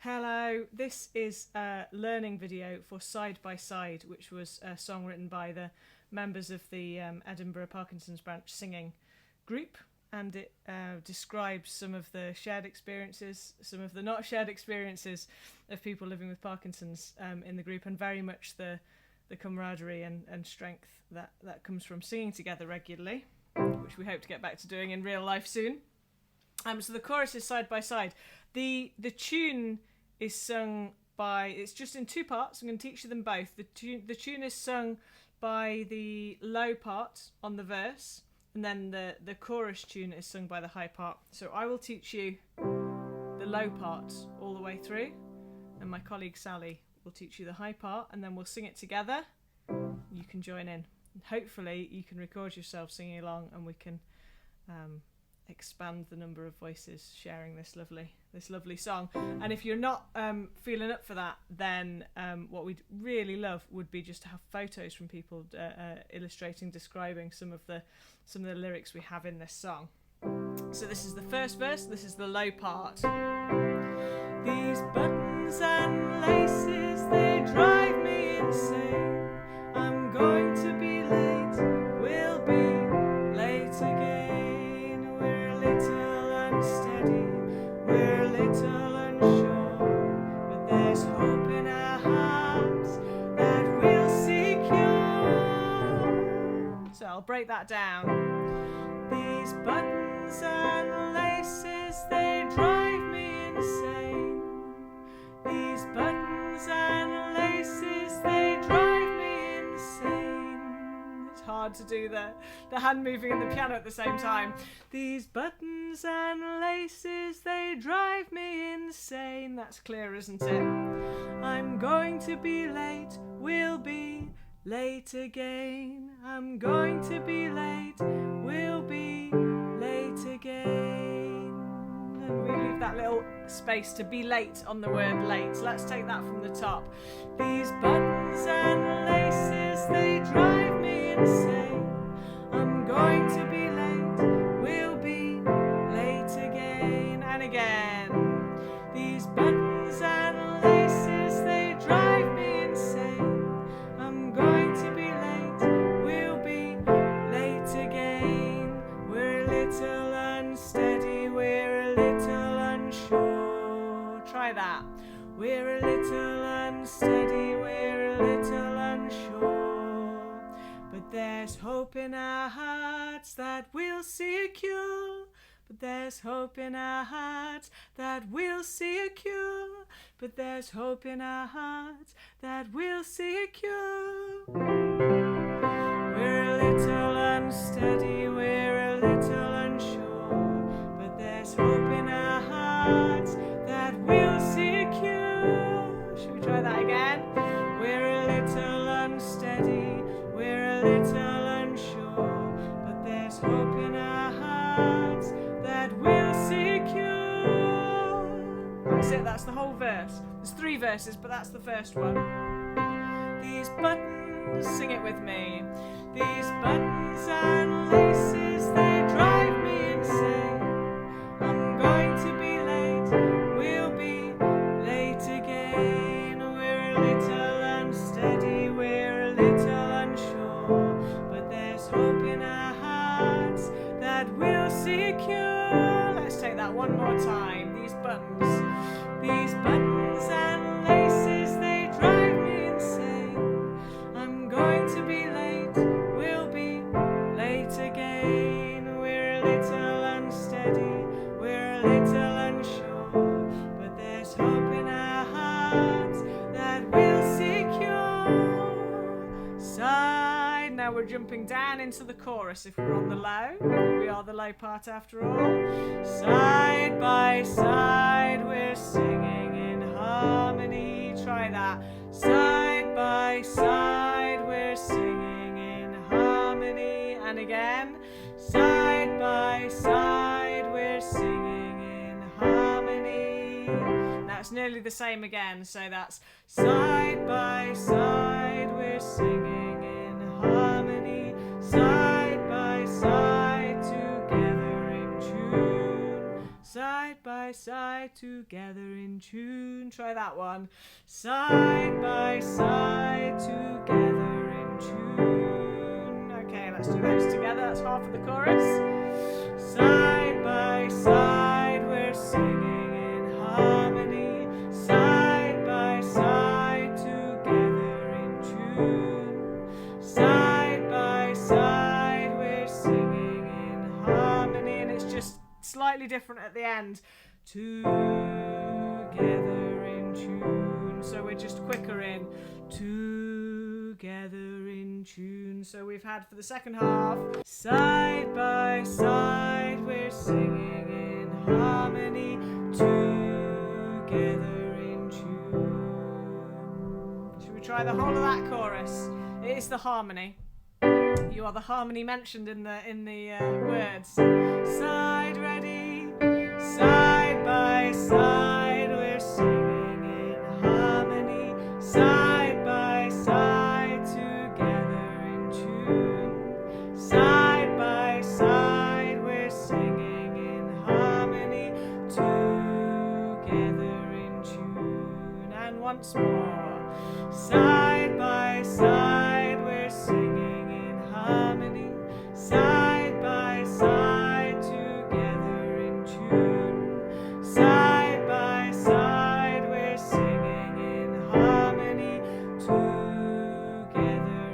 Hello, this is a learning video for Side by Side, which was a song written by the members of the Edinburgh Parkinson's Branch singing group, and it describes some of the shared experiences, some of the not shared experiences of people living with Parkinson's in the group, and very much the camaraderie and strength that comes from singing together regularly, which we hope to get back to doing in real life soon. So the chorus is Side by Side. The tune is sung by, it's just in two parts. I'm going to teach you them both. The tune is sung by the low part on the verse, and then the chorus tune is sung by the high part. So I will teach you the low part all the way through, and my colleague Sally will teach you the high part, and then we'll sing it together. You can join in. Hopefully you can record yourself singing along, and we can expand the number of voices sharing this lovely song. And if you're not feeling up for that, then what we'd really love would be just to have photos from people illustrating, describing some of the lyrics we have in this song. So this is the first verse. This is the low part. These buttons and laces, they drive me insane. I'm going to be late, we'll be late again. We're a little unsteady, we're a little unsure, but there's hope in our hearts that we'll secure. So I'll break that down. These buttons and laces, they drive me insane. These buttons and laces, they drive me insane. It's hard to do the hand moving and the piano at the same time. These buttons and laces, they drive me insane. That's clear, isn't it? I'm going to be late, we'll be late again. I'm going to be late, we'll be late again. And we leave that little space to be late on the word late. So let's take that from the top. These buttons and laces, they drive me insane. I'm going to be late, we'll be late again and again. These buttons and laces, they drive me insane. I'm going to be late, we'll be late again. We're a little unsteady, we're a little unsure. Try that. We're a little unsteady, we're a little unsure, but there's hope in our hearts that we'll see a cure. But there's hope in our hearts that we'll see a cure. But there's hope in our hearts that we'll see a cure. We're a little unsteady, we're a little unsure, but there's hope in our hearts that we'll see a cure. Should we try that again? We're a little unsteady, we're a little unsure, but there's hope in our hearts that we'll see a cure. That's it, that's the whole verse. There's 3 verses, but that's the first one. These buttons, sing it with me. These buttons and laces, they drive me insane. I'm going to be late, we'll be late again. We're a little unsteady, we're a little unsure, but there's hope in our hearts that we'll see a cure. Let's take that one more time. These buttons and laces, they drive me insane. I'm going to be late, we'll be late again. We're a little unsteady, we're a little unsure, but there's hope in our hearts that we'll see a cure. Side. Now we're jumping down into the chorus. If we're on the low, we are the low part after all. Side by side, we're singing in harmony. Try that. Side by side, we're singing in harmony. And again. Side by side, we're singing in harmony. That's nearly the same again. So that's side by side, we're singing in harmony. Side by side, together in tune. Side by by side, together in tune. Try that one. Side by side, together in tune. Okay, let's do those together. That's half of the chorus. Side by side, we're singing in harmony. Side by side, together in tune. Side by side, we're singing in harmony. And it's just slightly different at the end. Together in tune. So we're just quicker in. Together in tune. So we've had for the second half. Side by side, we're singing in harmony. Together in tune. Should we try the whole of that chorus? It is the harmony. You are the harmony mentioned in the words. Side ready, side by side, we're singing in harmony. Side by side, together in tune. Side by side, we're singing in harmony. Together in tune. And once more. Side by side, we're singing in harmony. Side by side, together in tune. Side by side, we're singing in harmony. Together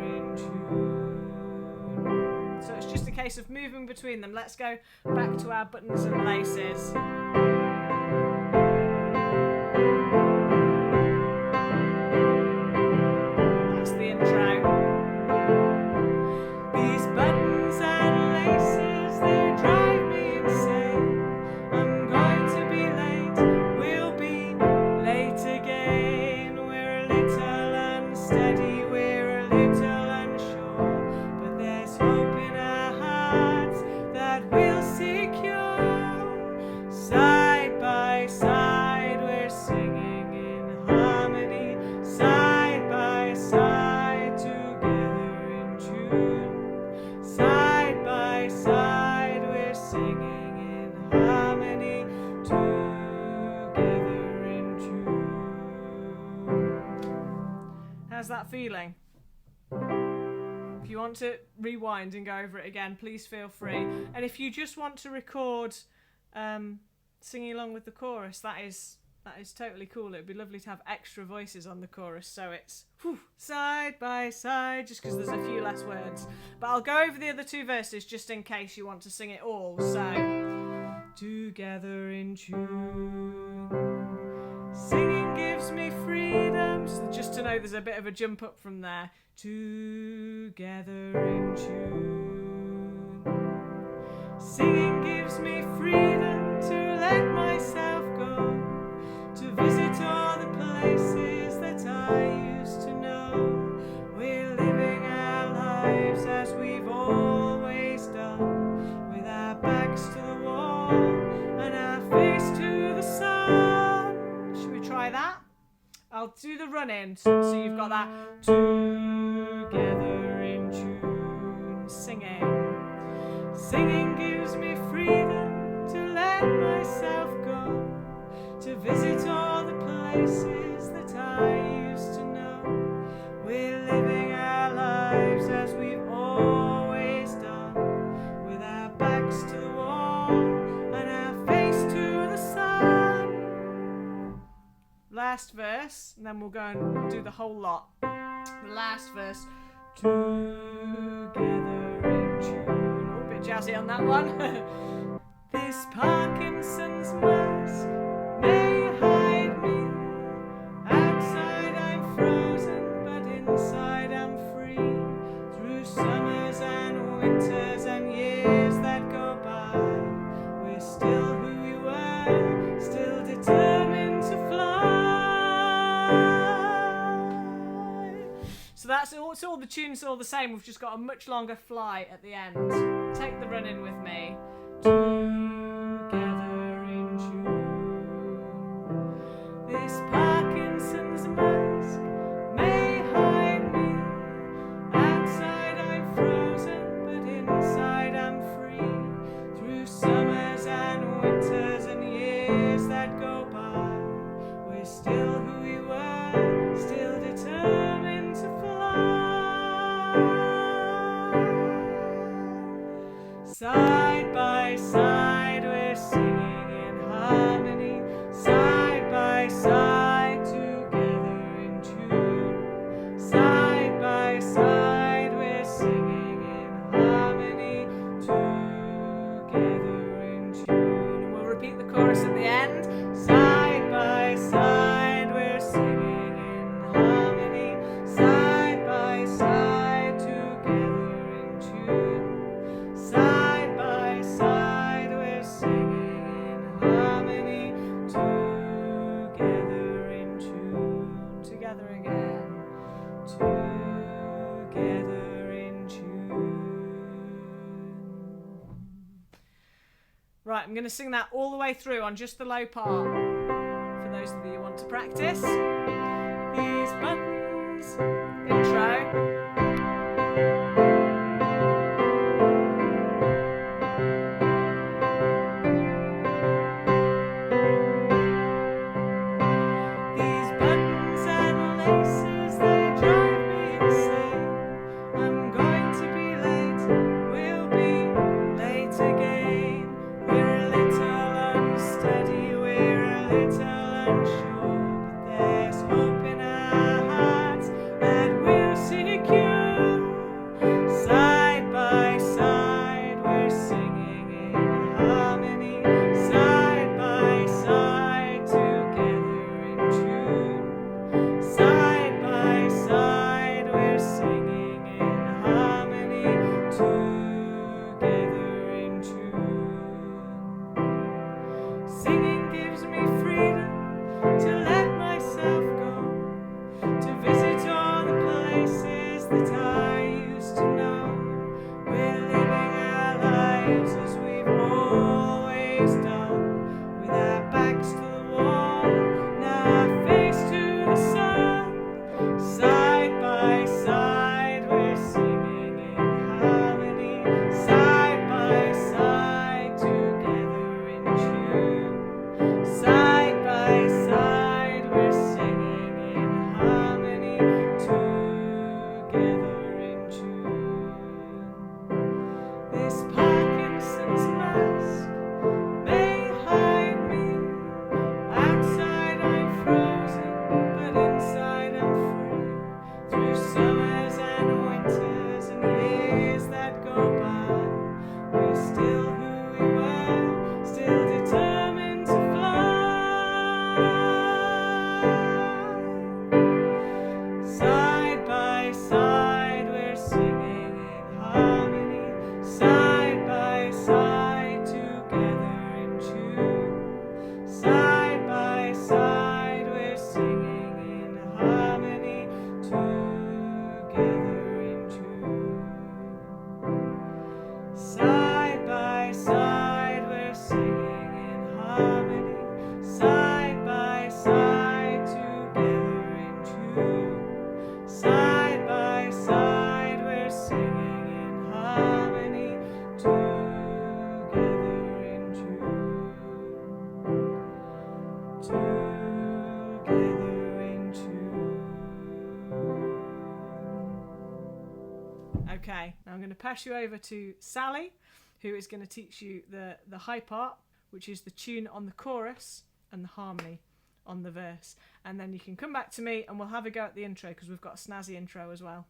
in tune. So it's just a case of moving between them. Let's go back to our buttons and laces. That's the intro. These buttons and laces, they drive me insane. I'm going to be late, we'll be late again. We're a little unsteady, we're a little unsure, but there's hope in our hearts that we'll secure. Side by side, we're singing in harmony. Side by side, together in tune. Side by side, we're singing in harmony. Together in tune. How's that feeling? If you want to rewind and go over it again, please feel free. And if you just want to record singing along with the chorus, that is totally cool. It would be lovely to have extra voices on the chorus, so it's side by side, just because there's a few less words. But I'll go over the other two verses just in case you want to sing it all. So, together in tune, singing gives me freedom. So just to know there's a bit of a jump up from there. Together in tune, singing gives me freedom to let myself go, to visit all the places that I used to know. We're living our lives as we've always done, with our backs to the wall and our face to the sun. Should we try that? I'll do the run-in, so you've got that. Together in tune, singing. Singing gives me freedom to let myself go, to visit all the places that I used to know. We're living our lives as we've always done, with our backs to the wall and our face to the sun. Last verse, and then we'll go and do the whole lot. The last verse. Together in tune. Oh, a bit jazzy on that one. This Parkinson's mask may hide me. Outside I'm frozen, but inside I'm free. Through summers and winters and years that go by, we're still who we were, still determined to fly. So that's all. It's all the tunes all the same. We've just got a much longer fly at the end. Take the run in with me. Together in tune. This Parkinson's mask may hide me. Outside I'm frozen, but inside I'm free. Through summers and winters and years by side, together in tune. Side by side, we're singing in harmony, together in tune. We'll repeat the chorus at the end. Side by side, we're singing in harmony. Side by side, together in tune. Side by side, we're singing in harmony, together in tune. Together again. Together in tune. Right, I'm going to sing that all the way through on just the low part for those of you who want to practice. These buttons, intro. These buttons and laces, they drive me insane. I'm going to be late, we'll be late again. We're a little unsteady, we're a little unsure, but there's hope in our hearts that we'll secure. Side by side, we're singing in harmony. Side by side, together in tune. Side by side, we're singing in harmony, together in tune. Singing gives me freedom to let myself go, to visit all the places that I used to know. We're living our lives as we've always done, with our backs to the wall and our face to the sun. Side by side, we're singing in harmony. Side by side, together in tune. Side by side, we're singing in harmony, together in tune. This Parkinson's mask may hide me. Outside I'm frozen, but inside I'm free. Through summers and winters and years that go by, we're still who we were, still determined to fly. Side by side, we're singing in harmony. Side by side, together in tune. Side by side, we're singing in harmony, together in tune. Side by side, we're singing in harmony. Side by side, together in tune. Side by side, we're singing in harmony, together in tune. Together in tune. Okay, now I'm going to pass you over to Sally, who is going to teach you the high part, which is the tune on the chorus and the harmony on the verse. And then you can come back to me and we'll have a go at the intro, because we've got a snazzy intro as well.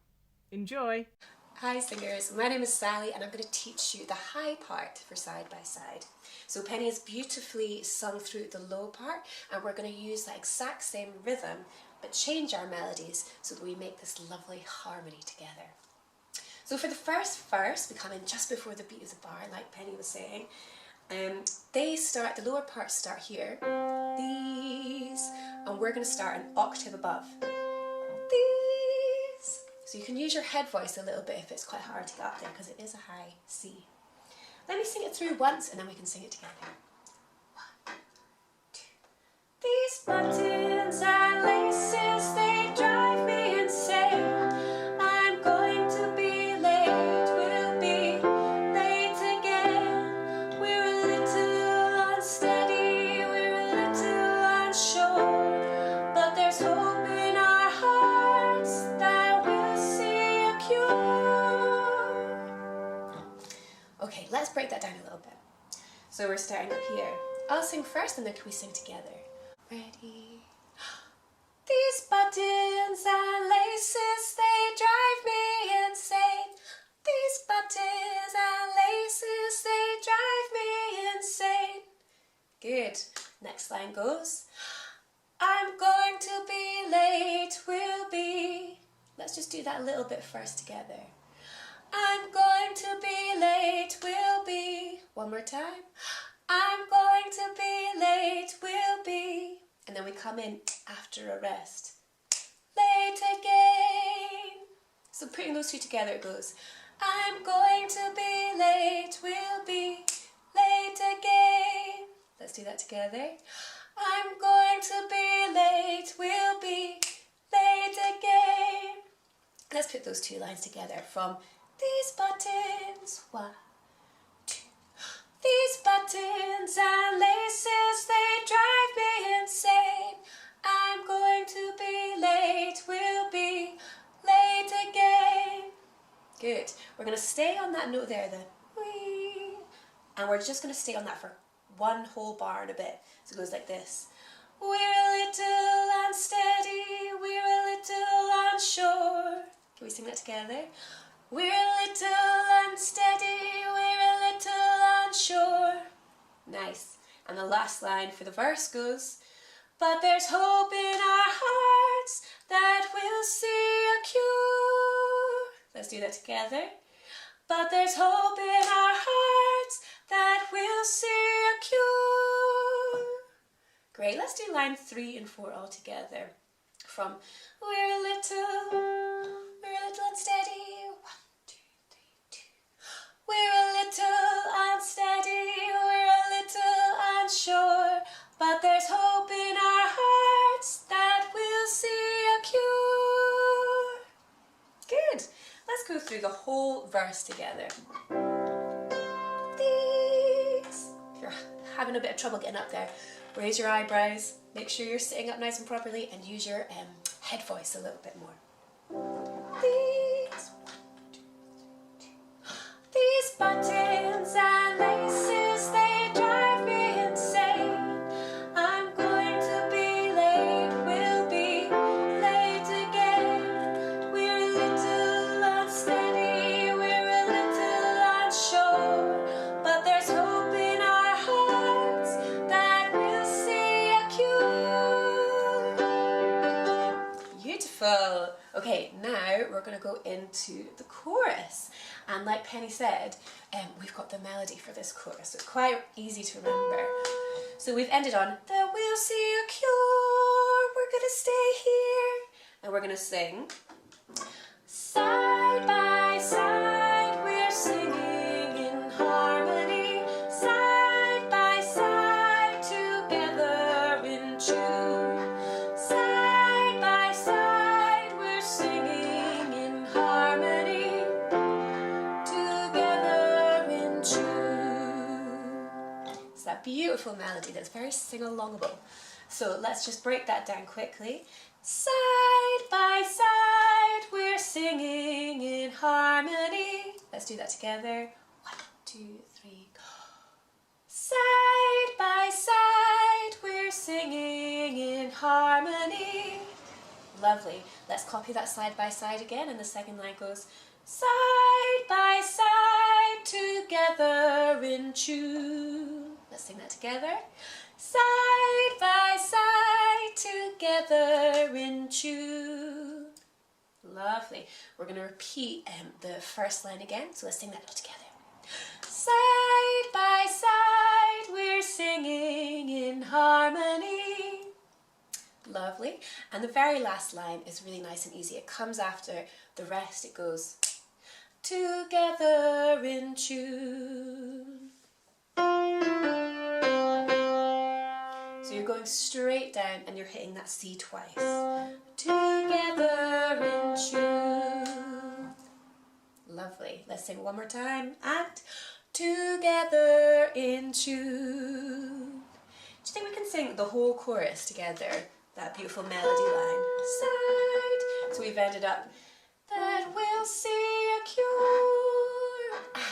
Enjoy! Hi singers, my name is Sally and I'm going to teach you the high part for Side by Side. So Penny has beautifully sung through the low part and we're going to use that exact same rhythm but change our melodies so that we make this lovely harmony together. So for the first verse, we come in just before the beat of the bar, like Penny was saying. The lower parts start here, these, and we're going to start an octave above. These. So you can use your head voice a little bit if it's quite hard to get up there, because it is a high C. Let me sing it through once and then we can sing it together. 1, 2. These buttons and laces, they drive me insane. I'm going to be late, we'll be late again. We're a little unsteady, we're a little unsure, but there's hope in our hearts that we'll see a cure. Okay, let's break that down a little bit. So we're starting up here. I'll sing first and then can we sing together? Ready? line goes, I'm going to be late, will be. Let's just do that a little bit first together. I'm going to be late, will be. One more time. I'm going to be late, will be. And then we come in after a rest. Late again. So putting those two together, it goes, I'm going to be late, will be. Late again. Let's do that together. I'm going to be late, will be. Late again. Let's put those two lines together from these buttons, 1, 2. These buttons and laces, they drive me insane. I'm going to be late, will be late again. Good. We're going to stay on that note there, the wee, and we're just going to stay on that for one whole bar and a bit. So it goes like this. We're a little unsteady, we're a little unsure. Can we sing that together? We're a little unsteady, we're a little unsure. Nice. And the last line for the verse goes, but there's hope in our hearts that we'll see a cure. Let's do that together. But there's hope in our hearts that we'll see a cure. Great, let's do line 3 and 4 all together. From we're a little unsteady. 1, 2, 3, 2. We're a little unsteady, we're a little unsure, but there's hope in our hearts that we'll see a cure. Good. Let's go through the whole verse together. These. If you're having a bit of trouble getting up there, raise your eyebrows, make sure you're sitting up nice and properly, and use your head voice a little bit more. These. 1, 2, 3, 2. These buttons and laces, they drive me insane. I'm going to be late, we'll be late again. We're a little unsteady, we're a little unsure, but there's hope in our hearts that we'll see a cure. Beautiful. Okay, now we're going to go into the chorus. And like Penny said, we've got the melody for this chorus, so it's quite easy to remember. So we've ended on, that we'll see a cure, we're going to stay here. And we're going to sing, side by side, we're singing in harmony. Side by side, together in tune. Side by side, we're singing in harmony. Together in tune. It's that beautiful melody that's very sing-alongable. So let's just break that down quickly. Side by side, we're singing in harmony. Let's do that together. 1, 2, 3, go. Side by side, we're singing in harmony. Lovely. Let's copy that side by side again, and the second line goes, side by side, together in tune. Let's sing that together. Side by side, together in tune. Lovely. We're going to repeat the first line again, so let's sing that all together. Side by side, we're singing in harmony. Lovely. And the very last line is really nice and easy. It comes after the rest. It goes, together in tune. So you're going straight down and you're hitting that C twice. Together in tune. Lovely. Let's sing one more time. And together in tune. Do you think we can sing the whole chorus together? That beautiful melody line. Side. So we've ended up, that we'll see a cure. And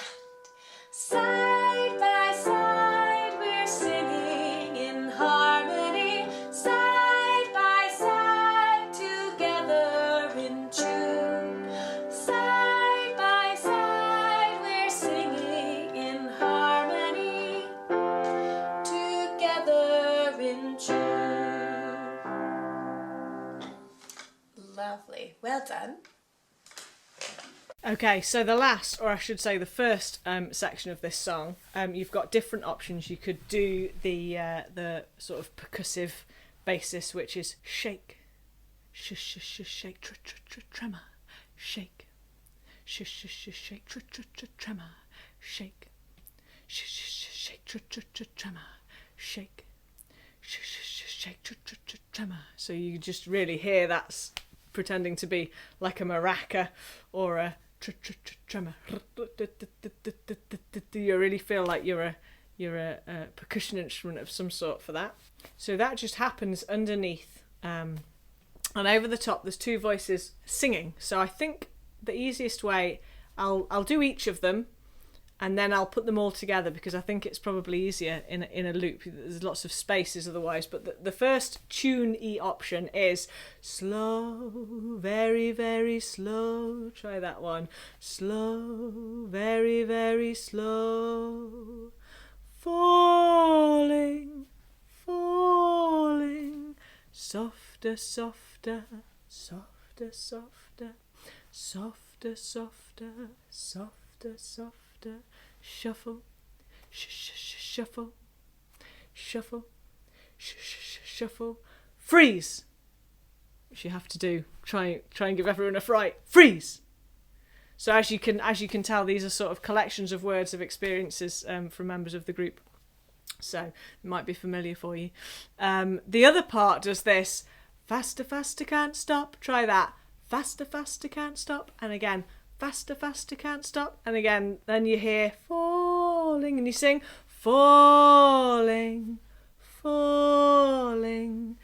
side by side, we're singing in harmony. Side by side, together in tune. Side by side, we're singing in harmony. Together in tune. Lovely. Well done. Okay, so the last, or I should say the first section of this song, you've got different options. You could do the sort of percussive basis, which is shake, shake, tremor, shake, shake, tremor, shake, shake, tremor, shake, shake, tremor. So you just really hear that's pretending to be like a maraca or a tremor. You really feel like you're a percussion instrument of some sort for that. So that just happens underneath, and over the top there's two voices singing. So I think the easiest way, I'll do each of them and then I'll put them all together, because I think it's probably easier in a loop. There's lots of spaces otherwise. But the first tune-y option is slow, very, very slow. Try that one. Slow, very, very slow. Falling, falling. Softer, softer, softer, softer. Softer, softer, softer, softer. Shuffle, shuffle, shuffle, shuffle, freeze. Which you have to do. Try and give everyone a fright. Freeze. So as you can tell, these are sort of collections of words of experiences from members of the group. So it might be familiar for you. The other part does this. Faster, faster, can't stop. Try that. Faster, faster, can't stop. And again. Faster, faster, can't stop. And again, then you hear falling and you sing falling, falling.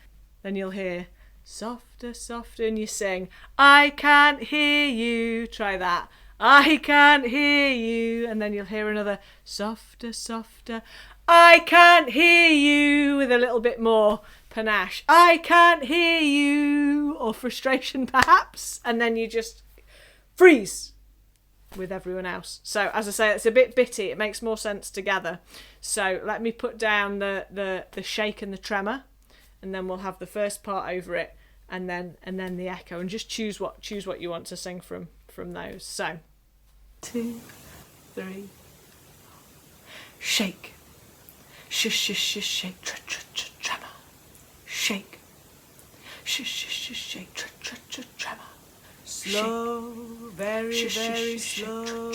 Then you'll hear softer, softer, and you sing I can't hear you. Try that. I can't hear you. And then you'll hear another softer, softer. I can't hear you, with a little bit more panache. I can't hear you, or frustration perhaps. And then you just freeze with everyone else. So as I say, it's a bit bitty. It makes more sense together. So let me put down the shake and the tremor, and then we'll have the first part over it, and then the echo, and just choose what you want to sing from those. So 2, 3, shake, shake, tremor, shake, shake, tremor. Slow, very, very slow.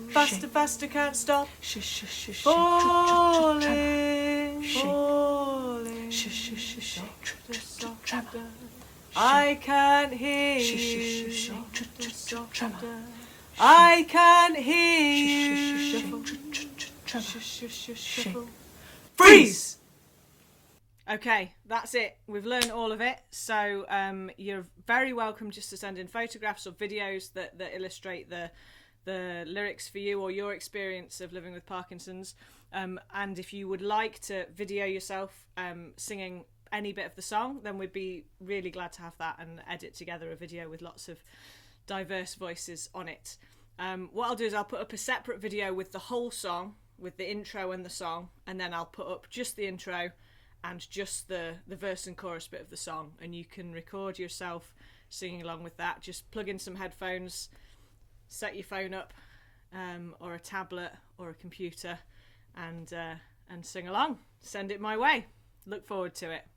Faster, faster, can't stop. Falling, falling. I can't hear you. I can't hear you. Freeze! Okay, that's it. We've learned all of it. So you're very welcome just to send in photographs or videos that illustrate the lyrics for you or your experience of living with Parkinson's. And if you would like to video yourself singing any bit of the song, then we'd be really glad to have that and edit together a video with lots of diverse voices on it. What I'll do is I'll put up a separate video with the whole song, with the intro and the song, and then I'll put up just the intro and just the verse and chorus bit of the song, and you can record yourself singing along with that. Just plug in some headphones, set your phone up, or a tablet or a computer, and sing along. Send it my way. Look forward to it.